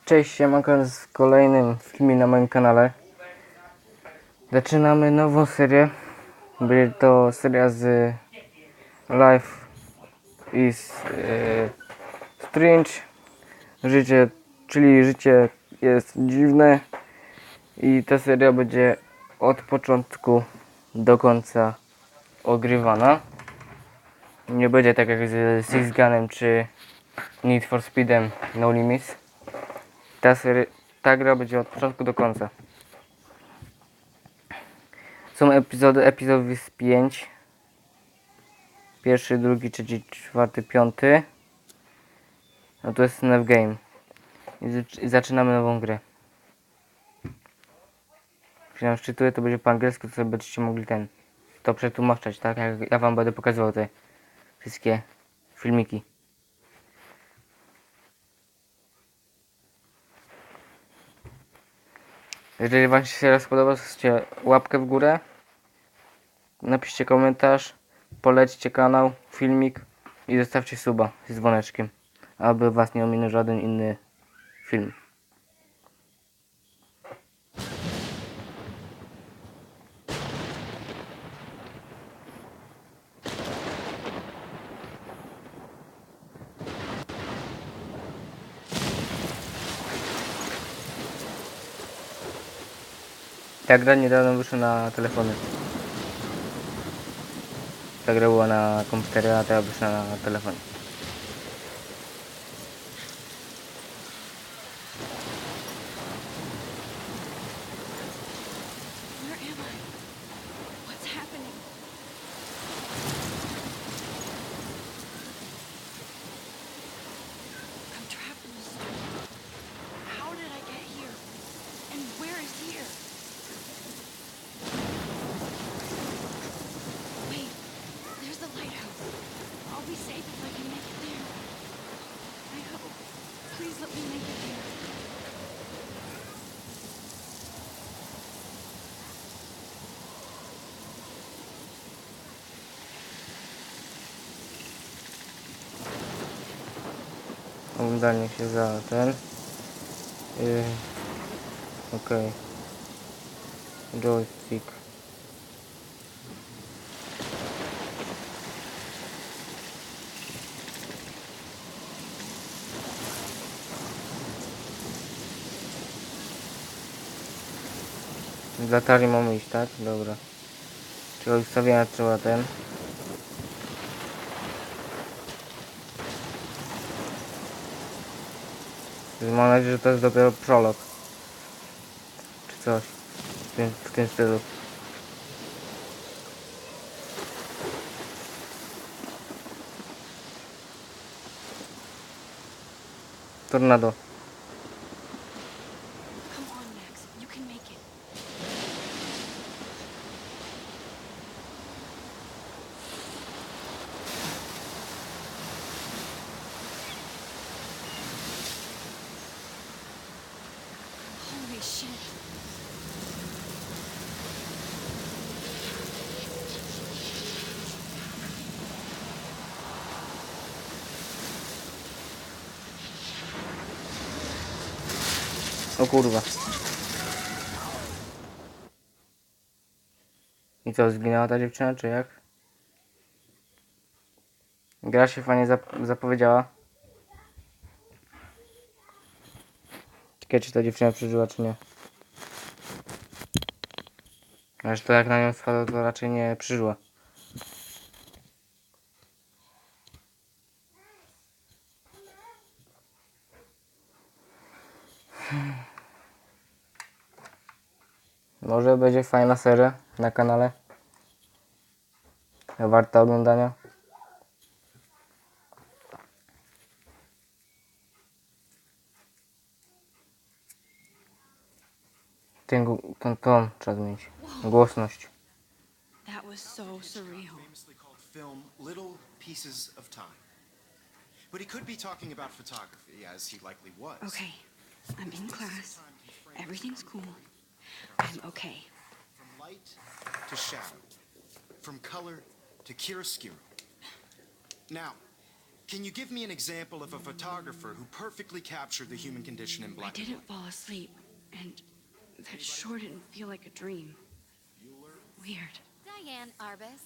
Cześć, siemanko z kolejnym filmie na moim kanale. Zaczynamy nową serię. Będzie to seria z Life is Strange. Życie, czyli życie jest dziwne. I ta seria będzie od początku do końca ogrywana. Nie będzie tak jak z Six Gunem czy Need for Speedem No Limits. Ta gra będzie od początku do końca. Są epizodów jest 5. Pierwszy, drugi, trzeci, czwarty, piąty. No to jest Nev Game. I zaczynamy nową grę. Jeśli nam szczytuje, to będzie po angielsku, to sobie będziecie mogli to przetłumaczać, tak? Jak ja wam będę pokazywał te wszystkie filmiki. Jeżeli wam się seria spodoba, zostawcie łapkę w górę. Napiszcie komentarz, polećcie kanał, filmik i zostawcie suba z dzwoneczkiem, aby was nie ominął żaden inny film. Ta gra niedawno wyszła na telefony. Ta gra była na komputerze, a teraz wyszła na telefonie. Oglądanie się za ten. Okej. Joystick. Z latarni mamy iść, tak? Dobra. Czyli ustawienia trzeba Mam nadzieję, że to jest dopiero prolog. Czy coś. W tym stylu. Tornado. O kurwa. I co, zginęła ta dziewczyna, czy jak? Gra się fajnie zapowiedziała. Ciekawe, czy ta dziewczyna przeżyła, czy nie. Aż to jak na nią spadło, to raczej nie przeżyła. Może będzie fajna seria na kanale. Warta oglądania. Ten ton trzeba zmienić. Głośność. That was so surreal. Famously called film Little Pieces of Time. But he could be talking about photography, as he likely was. Okay, I'm in class. Everything's cool. I'm okay. From light to shadow, from color to chiaroscuro. Now, Can you give me an example of a photographer who perfectly captured the human condition in I black and didn't white? fall asleep, and that sure didn't feel like a dream. Weird. Diane Arbus.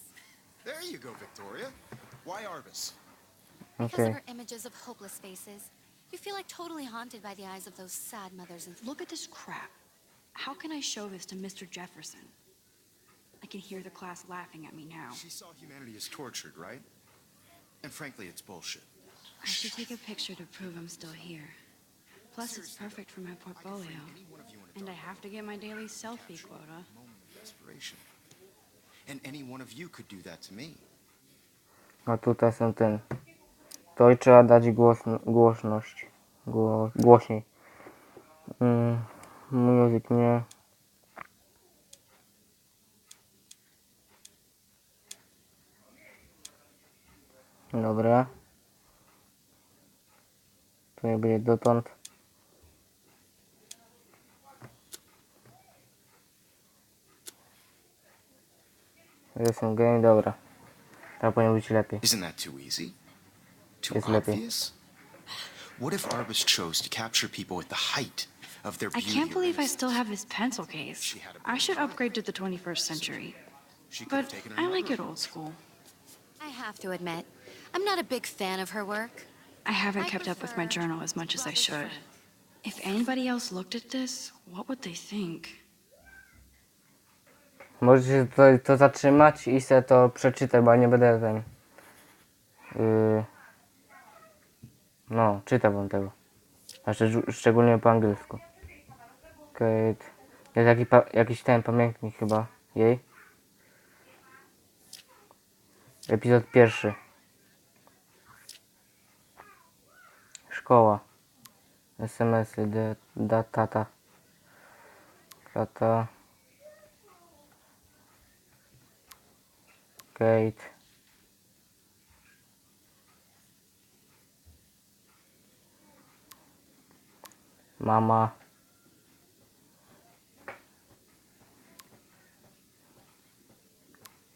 There you go, Victoria. Why Arbus? Because of Okej. her images of hopeless faces, you feel like totally haunted by the eyes of those sad mothers and... Look at this crap. How can I show this to Mr. Jefferson? I can hear the class laughing at me now. She saw humanity as tortured, right? And frankly, it's bullshit. I should take a picture to prove I'm still here. Plus, it's perfect for my portfolio. And I have to get my daily selfie quota. Moment of desperation. And any one of you could do that to me. A tutaj są ten. To i trzeba dać głośność. Głośniej. Muzyk nie. Dobra. To nie będzie dotąd. Jestem game, dobra. Tak powinno być lepiej. Isn't that too easy? Too Jest lepiej. obvious? What if Arbus chose to capture people at the height of their I beauty? can't believe I or still have this pencil case. I should upgrade to the 21st century. she could have But taken her I like number. it old school. I have to admit, I'm not a big fan of her work. I haven't I kept up with my prefer journal as much as I Robert should. Frank. If anybody else looked at this, what would they think? Możecie to zatrzymać i se to przeczytać, bo ja nie będę ten. No, czytał wam tego. Znaczy, szczególnie po angielsku. Kate. Jest jakiś ten pamiętnik chyba jej. Epizod 1. Szkoła. SMS-y, tata. Kate. Mama.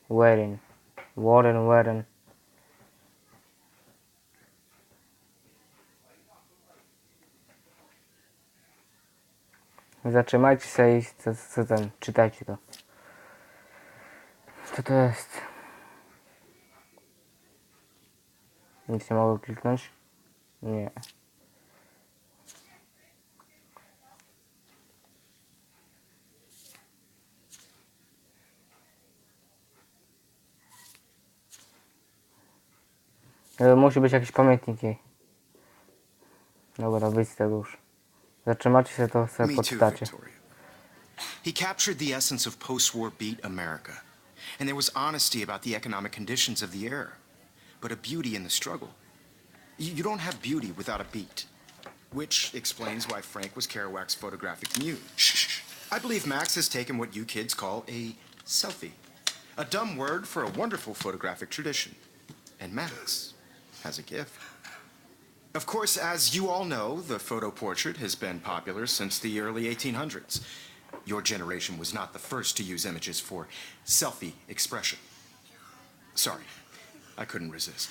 Warren. Zatrzymajcie się i co tam, czytajcie to. Co to jest? Nic nie mogę kliknąć? Nie. Musi być jakiś pamiętnik jej. Dobra, wyjdź z tego już. Zatrzymacie się, to sobie Me too, podstacie. Victoria. He captured the essence of post-war beat America. And there was honesty about the economic conditions of the era. But a beauty in the struggle. You don't have beauty without a beat. Which explains why Frank was Kerouac's photographic muse. Shh. I believe Max has taken what you kids call a selfie. A dumb word for a wonderful photographic tradition. And Max has a gift. Of course, as you all know, the photo portrait has been popular since the early 1800s. Your generation was not the first to use images for selfie expression. Sorry, I couldn't resist.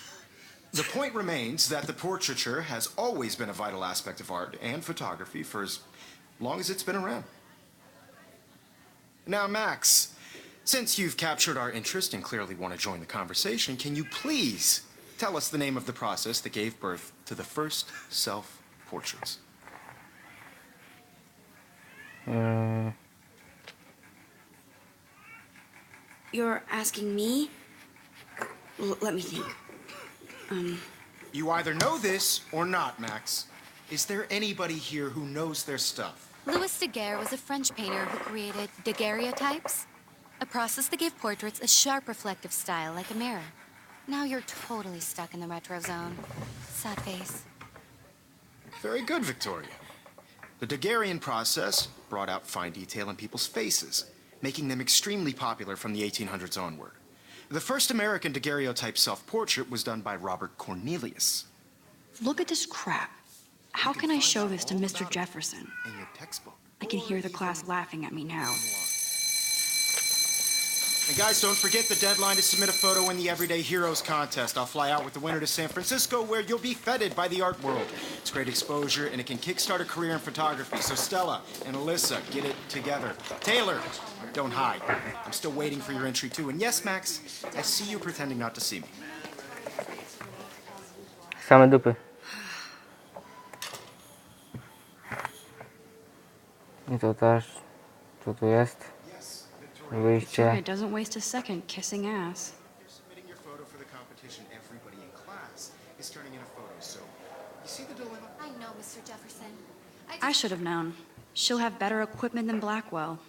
The point remains that the portraiture has always been a vital aspect of art and photography for as long as it's been around. Now, Max, since you've captured our interest and clearly want to join the conversation, can you please tell us the name of the process that gave birth to the first self-portraits? You're asking me? Let me think. You either know this or not, Max. Is there anybody here who knows their stuff? Louis Daguerre was a French painter who created daguerreotypes, a process that gave portraits a sharp reflective style like a mirror. Now you're totally stuck in the retro zone. Sad face. Very good, Victoria. The Daguerrean process brought out fine detail in people's faces, making them extremely popular from the 1800s onward. The first American daguerreotype self-portrait was done by Robert Cornelius. Look at this crap. How can I show this to Mr. Jefferson? In your textbook. I can hear the class laughing at me now. And guys, don't forget the deadline to submit a photo in the Everyday Heroes contest. I'll fly out with the winner to San Francisco, where you'll be feted by the art world. It's great exposure, and it can kickstart a career in photography. So Stella and Alyssa, get it together. Taylor, don't hide. I'm still waiting for your entry too. And yes, Max, I see you pretending not to see me. Same dupy. I to też. Co tu jest? Wyjście. Victoria doesn't waste a second kissing ass. You're submitting your photo for the competition. Everybody in class is turning in a photo. So, you see the dilemma? I know, Mr. Jefferson. I should have known. She'll have better equipment than Blackwell.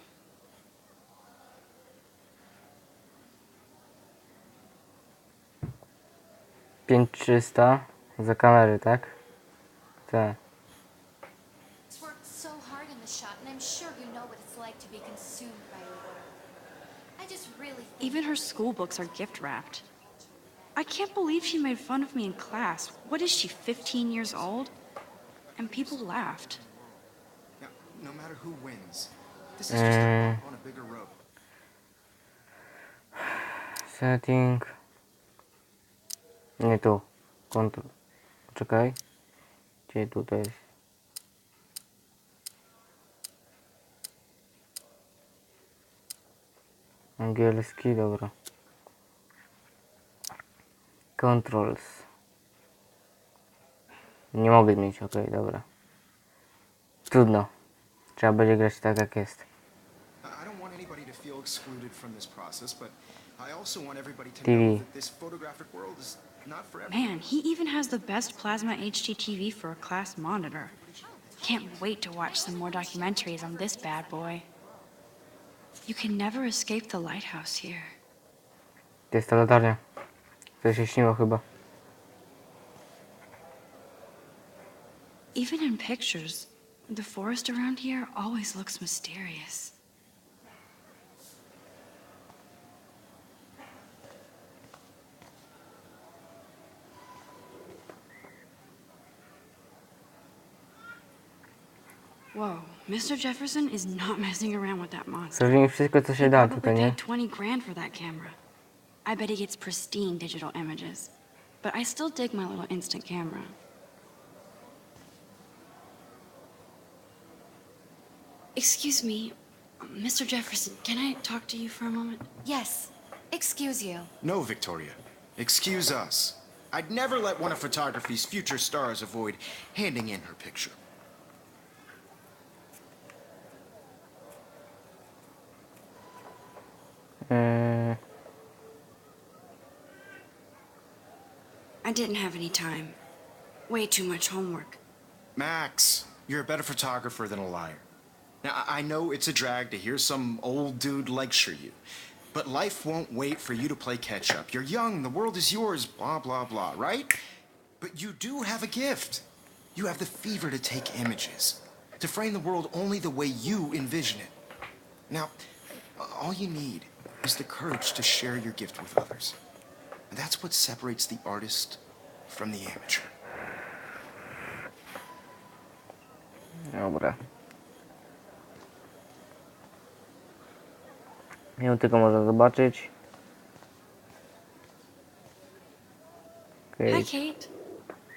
$5,300 za kamery, tak? Tak. It's worked so hard in the shot, and I'm sure you know what it's like to be consumed by your work. I just really think Even her school books are gift wrapped. I can't believe she made fun of me in class. What is she, 15 years old? And people laughed. Now, no matter who wins, this is just a bump on a bigger road. Setting. Nie tu. Kontrol. Czekaj. Gdzie tutaj jest? Angielski, dobra. Controls. Nie mogę mieć, okej, dobra. Trudno. Trzeba będzie grać tak jak jest. I don't want anybody to feel excluded from this process, but I also want everybody to TV. know that this photographic world is not for everyone. Man, he even has the best plasma HDTV for a class monitor. Can't wait to watch some more documentaries on this bad boy. You can never escape the lighthouse here. To jest ta latarnia. To się śniło chyba. Even in pictures, the forest around here always looks mysterious. Whoa, Mr. Jefferson is not messing around with that monster. Zrobimy wszystko co się He da probably tutaj, nie? paid 20 grand for that camera. I bet he gets pristine digital images. But I still dig my little instant camera. Excuse me, Mr. Jefferson, can I talk to you for a moment? yes. Excuse you. No, Victoria. Excuse us. I'd never let one of photography's future stars avoid handing in her picture. I didn't have any time. Way too much homework. Max, you're a better photographer than a liar. Now, I know it's a drag to hear some old dude lecture you, but life won't wait for you to play catch up. You're young, the world is yours, blah, blah, blah, right? But you do have a gift. You have the fever to take images, to frame the world only the way you envision it. Now, all you need is the courage to share your gift with others. And that's what separates the artist from the amateur. Dobra. Ją tylko można zobaczyć. Hi, Okay. Kate.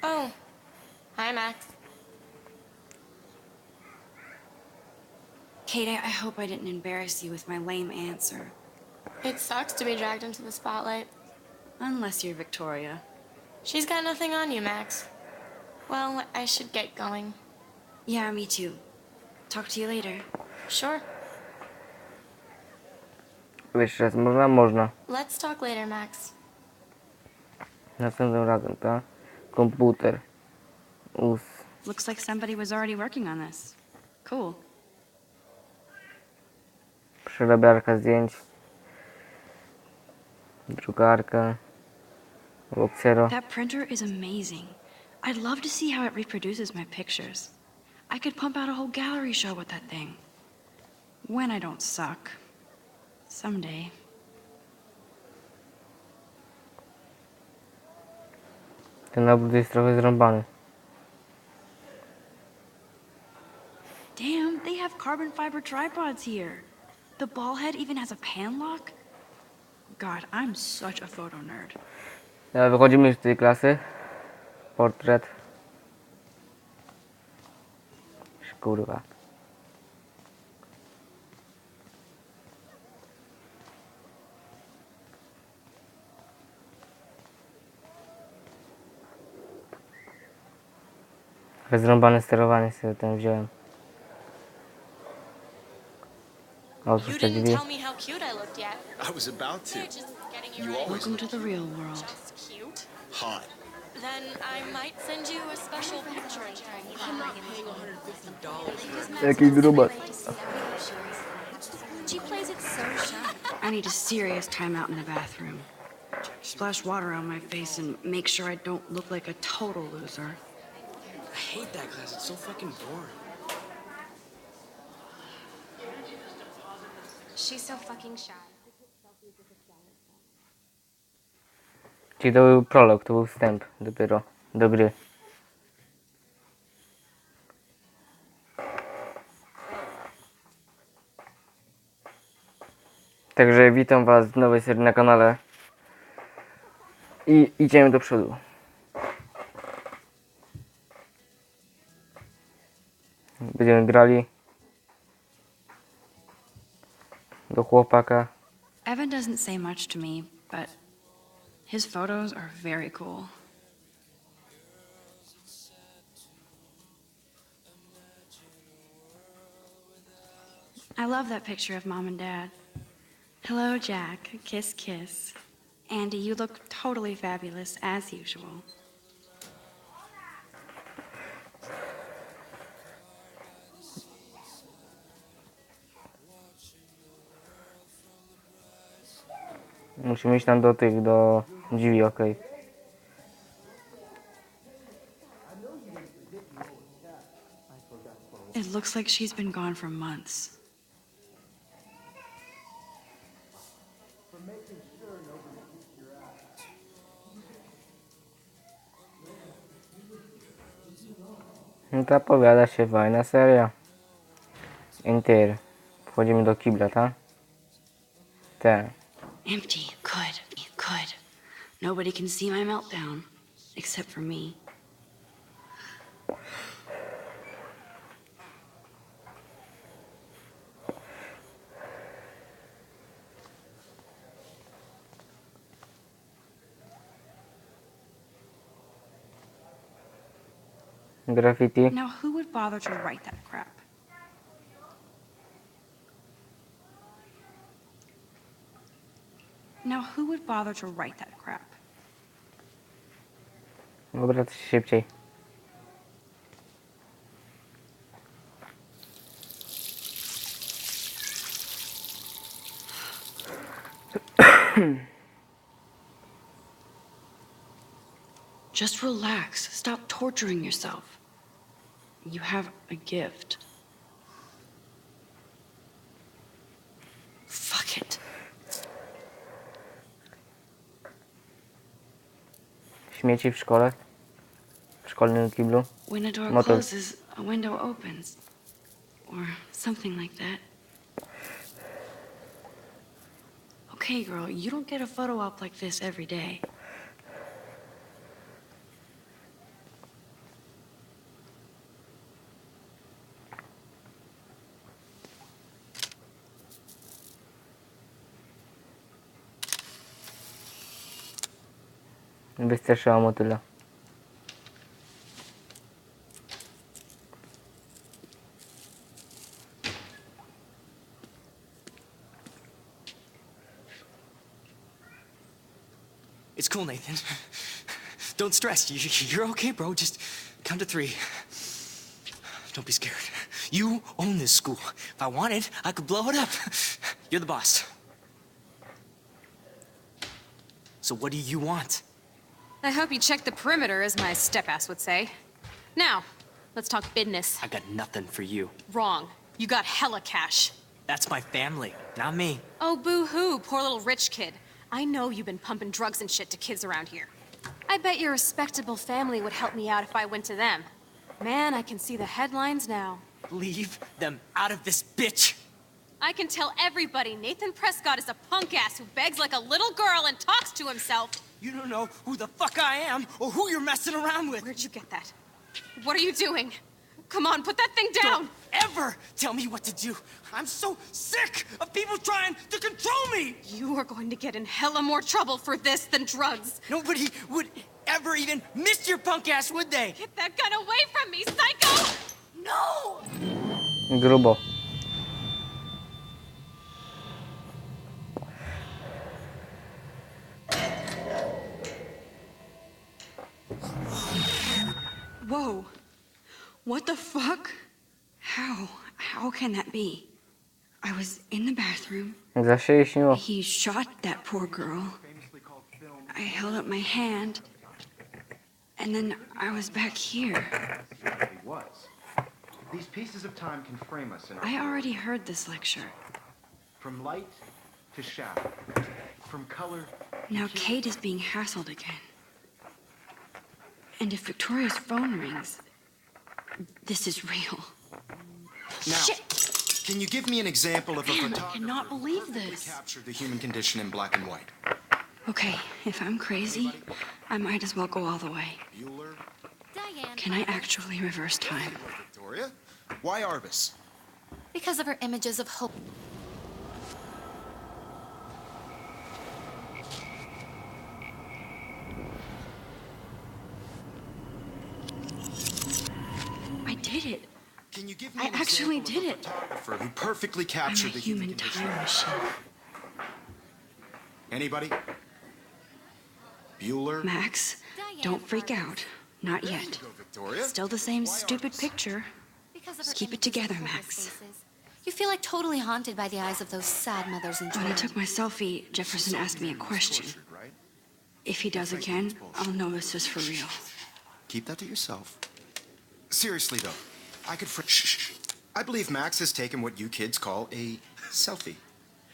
Oh, hi, Max. Kate, I hope I didn't embarrass you with my lame answer. It sucks to be dragged into the spotlight. Unless you're Victoria. She's got nothing on you, Max. Well, I should get going. Yeah, me too. Talk to you later. Sure. Jeszcze raz, można? Można. Let's talk later, Max. Następnym razem, tak? Komputer. Looks like somebody was already working on this. Cool. Przerabiarka zdjęć. Drukarka. Boksero. That printer is amazing. I'd love to see how it reproduces my pictures. I could pump out a whole gallery show with that thing. When I don't suck. Someday. Ten obrót jest trochę zrąbany. Damn, they have carbon fiber tripods here. The ball head even has a pan lock. God, I'm such a photo nerd. Wychodzimy z tej klasy. Portret. Kurwa. Rozrąbane sterowanie sobie ten wziąłem. Otwórz You te didn't drzwi. tell me how cute I looked yet. I was about to. Just getting you You ready. always Welcome to the real world. Just cute. hot. Then I might send you a special picture in time. Jaki grubas. She plays it so sharp. I need a serious timeout in the bathroom. Splash water on my face and make sure I don't look like a total loser. I hate that class. It's so fucking boring. She's so fucking shy. Czyli to był prolog, to był wstęp dopiero do gry. Także witam was w nowej serii na kanale. I idziemy do przodu. Będziemy grali do chłopaka. Evan doesn't say much to me, but his photos are very cool. I love that picture of Mom and Dad. Hello, Jack. Kiss, kiss. Andy, you look totally fabulous, as usual. Musimy iść tam do tych, do drzwi, okej. It looks like she's been gone for months. No to opowiada się fajna seria. Enter. Wchodzimy do kibla, tak? Tak. Empty. Good. Good. Nobody can see my meltdown. Except for me. Graffiti. Now, who would bother to write that crap? Now, who would bother to write that crap? Dobra, to szybciej. Just relax. Stop torturing yourself. You have a gift. Fuck it. Śmieci w szkole. W szkolnym kiblu. When a door Motor. closes, a window opens. Or something like that. Okay, girl, you don't get a photo op like this every day. Wystraszyła motyla. It's cool, Nathan. Don't stress. You're okay, bro. Just count to 3. Don't be scared. You own this school. If I wanted, I could blow it up. You're the boss. So what do you want? I hope you checked the perimeter, as my step-ass would say. Now, let's talk business. I got nothing for you. Wrong. You got hella cash. That's my family, not me. Oh, boo-hoo, poor little rich kid. I know you've been pumping drugs and shit to kids around here. I bet your respectable family would help me out if I went to them. Man, I can see the headlines now. Leave them out of this, bitch. I can tell everybody Nathan Prescott is a punk ass who begs like a little girl and talks to himself. You don't know who the fuck I am or who you're messing around with. Where'd you get that? What are you doing? Come on, put that thing down! Don't ever tell me what to do. I'm so sick of people trying to control me. You are going to get in hella more trouble for this than drugs. Nobody would ever even miss your punk ass, would they? Get that gun away from me, psycho! No! Grubo. Whoa. What the fuck? How can that be? I was in the bathroom. Za się jej śniło. He shot that poor girl. I held up my hand. And then I was back here. These pieces of time can frame us in I already heard this lecture. from light to shadow, from color. Now Kate is being hassled again. And if Victoria's phone rings, this is real. Now, Shit! can you give me an example of a Man, I photographer cannot believe who perfectly this. captured the human condition in black and white? Okay, if I'm crazy, I might as well go all the way. Bueller, Diane. Can I actually reverse time? Victoria? Why Arbus? Because of her images of hope. I did it. Can you give me I an actually example did of a it. photographer who perfectly I'm a captured the human human condition? time machine. Anybody? Bueller? Max, don't freak out. Not There you yet. go, Victoria. Still the same Why stupid Arbus? picture. Because of her Keep it images of together, hopeless Max. faces. You feel like totally haunted by the eyes of those sad mothers and When I children. took my selfie, Jefferson asked me a question. Tortured, right? If he does again, I'll know this is for real. Keep that to yourself. Seriously, though, Shh. I believe Max has taken what you kids call a selfie.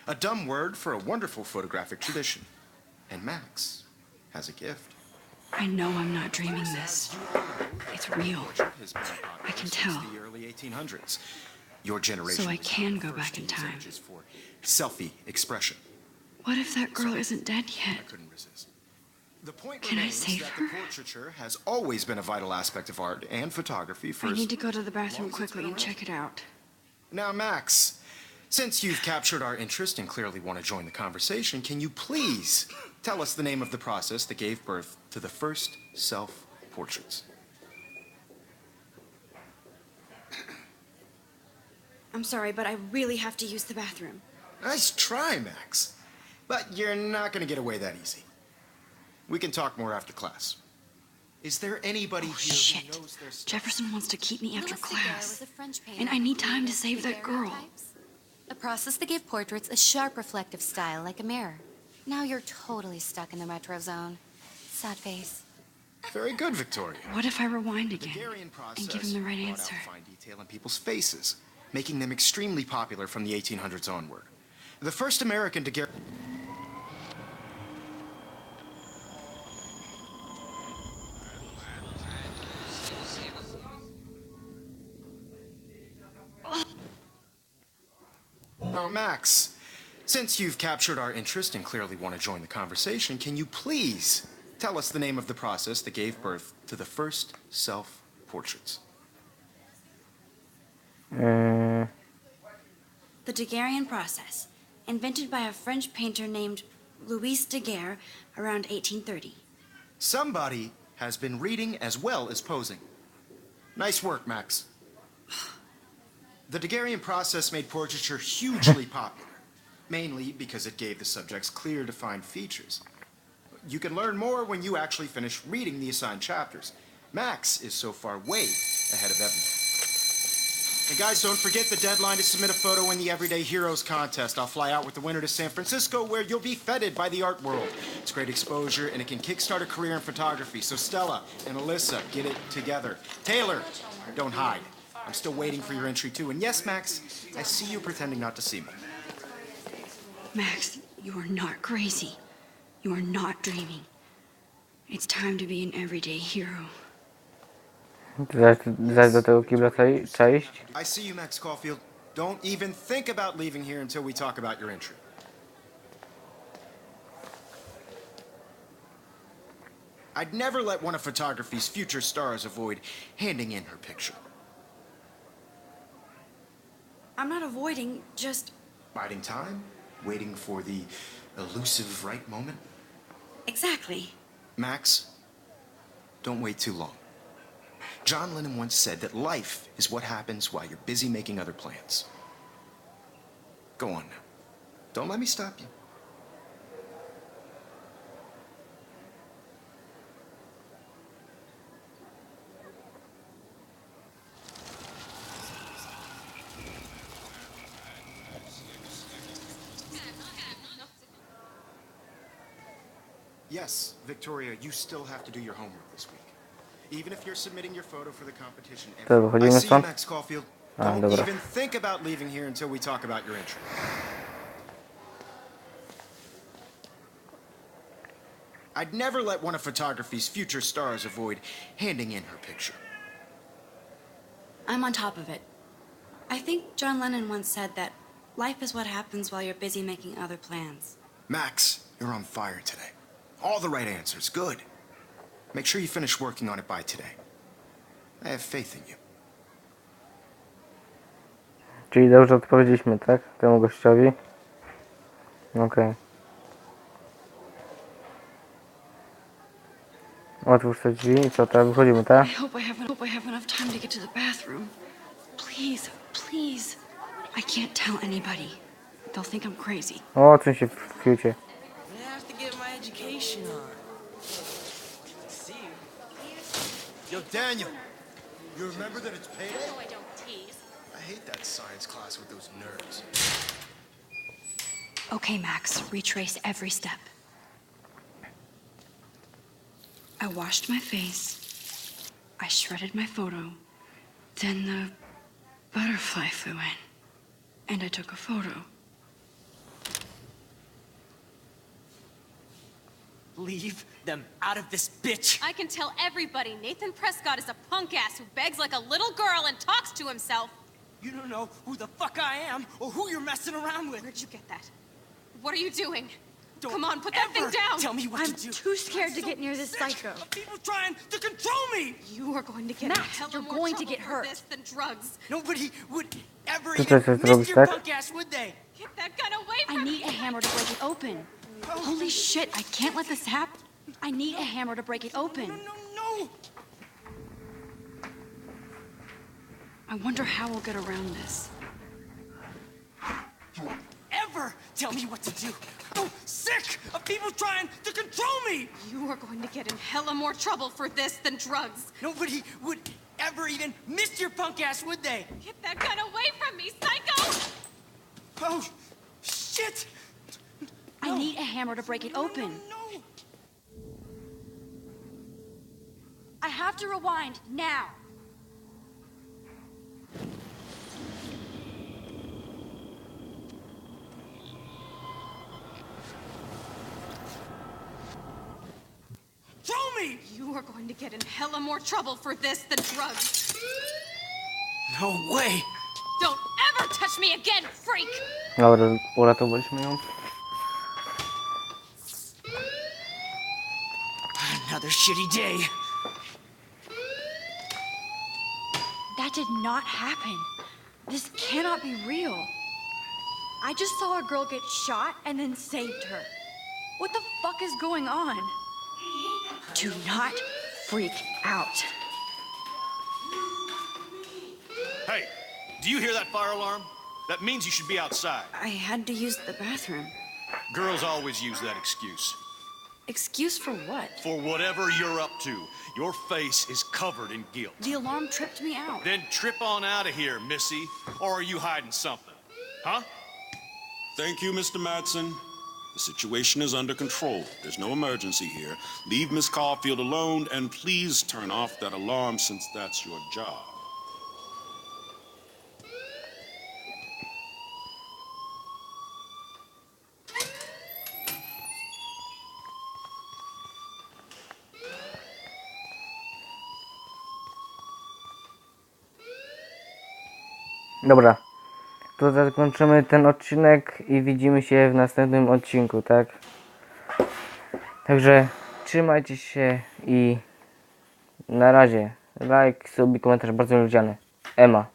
A dumb word for a wonderful photographic tradition. And Max has a gift. I know I'm not dreaming this. It's real. Has been popular I can since tell. the early 1800s. Your generation So I was can the go first back to in use time. images for selfie expression. What if that girl isn't dead I yet? couldn't resist. The point Can I remains save that her? the portraiture has always been a vital aspect of art and photography for I need to go to the bathroom quickly and check it out. Now, Max, since you've captured our interest and clearly want to join the conversation, can you please tell us the name of the process that gave birth to the first self-portraits? I'm sorry, but I really have to use the bathroom. Nice try, Max. But you're not going to get away that easy. We can talk more after class. Is there anybody Oh, here shit. who knows their stuff? Jefferson wants to keep me after Louis Daguerre class. was a French painter And I need who time to created save that girl. daguerreotypes, a process that gave portraits a sharp reflective style like a mirror. Now you're totally stuck in the retro zone. Sad face. Very good, Victoria. What if I rewind The again Daguerrean process and give him the right brought out answer? fine detail in people's faces, making them extremely popular from the 1800s onward. The first American Daguerre... Now, Max, since you've captured our interest and clearly want to join the conversation, can you please tell us the name of the process that gave birth to the first self-portraits? The Daguerrean process, invented by a French painter named Louis Daguerre around 1830. Somebody has been reading as well as posing. Nice work, Max. The Daguerrean process made portraiture hugely popular, mainly because it gave the subjects clear, defined features. You can learn more when you actually finish reading the assigned chapters. Max is so far way ahead of everyone. And guys, don't forget the deadline to submit a photo in the Everyday Heroes contest. I'll fly out with the winner to San Francisco, where you'll be feted by the art world. It's great exposure, and it can kickstart a career in photography. So Stella and Alyssa, get it together. Taylor, don't hide. I'm still waiting for your entry, too. And yes, Max, I see you pretending not to see me. Max, you are not crazy. You are not dreaming. It's time to be an everyday hero. Zaś do tego kibla trzeba iść? I see you, Max Caulfield. Don't even think about leaving here until we talk about your entry. I'd never let one of photography's future stars avoid handing in her picture. I'm not avoiding, just... Biding time, waiting for the elusive right moment. Exactly. Max, don't wait too long. John Lennon once said that life is what happens while you're busy making other plans. Go on now. Don't let me stop you. Yes, Victoria, you still have to do your homework this week. Even if you're submitting your photo for the competition. To I wychodzimy see you, stąd? Max Caulfield. A, Don't dobra. even think about leaving here until we talk about your entry. I'd never let one of photography's future stars avoid handing in her picture. I'm on top of it. I think John Lennon once said that life is what happens while you're busy making other plans. Max, you're on fire today. All the right answers. Good. Make sure you finish working on it by today. I have faith in you. Czyli dobrze odpowiedzieliśmy, tak? Temu gościowi. Okej. Otwórz te drzwi i co, tak? Wychodzimy, tak? I hope I have enough time to get to the bathroom. Please, please. I can't tell anybody. They'll think I'm crazy. O, odsuń się w fiucie. I have to get my education on. See you. Yo, Daniel, you remember that it's payday? No, I don't tease. I hate that science class with those nerds. Okay, Max, retrace every step. I washed my face. I shredded my photo. Then the butterfly flew in. And I took a photo. Leave them out of this bitch. I can tell everybody Nathan Prescott is a punk ass who begs like a little girl and talks to himself. You don't know who the fuck I am or who you're messing around with. Where'd you get that? What are you doing? Don't Come on, put that thing ever down. Tell me what I'm to do. too scared to I'm get near this sick psycho. of people trying to control me. You are going to get Max, in hella you're more going to trouble get for hurt. this than drugs. Nobody would ever Ty even coś miss zrobisz, your tak? punk ass, would they? Get that gun away I from need me. a hammer to break it open. Holy shit, I can't let this happen. I need a hammer to break it open. No. I wonder how we'll get around this. Ever tell me what to do. I'm sick of people trying to control me. You are going to get in hella more trouble for this than drugs. Nobody would ever even miss your punk ass, would they? Get that gun away from me, psycho! Oh, shit. I need a hammer to break it open. No. I have to rewind now. Throw me. You are going to get in hella more trouble for this than drugs. No way. Don't ever touch me again, freak! Dobra, uratowaliśmy ją. Another shitty day. That did not happen. This cannot be real. I just saw a girl get shot and then saved her. What the fuck is going on? Do not freak out. Hey, do you hear that fire alarm? That means you should be outside. I had to use the bathroom. Girls always use that excuse. Excuse for what? For whatever you're up to, your face is covered in guilt. The alarm tripped me out. Then trip on out of here, Missy. Or are you hiding something? Huh? Thank you, Mr. Madsen. The situation is under control. There's no emergency here. Leave Miss Caulfield alone, and please turn off that alarm since that's your job. Dobra. to zakończymy ten odcinek i widzimy się w następnym odcinku, tak? Także trzymajcie się i na razie. Like, subik, komentarz bardzo widziane. Ema.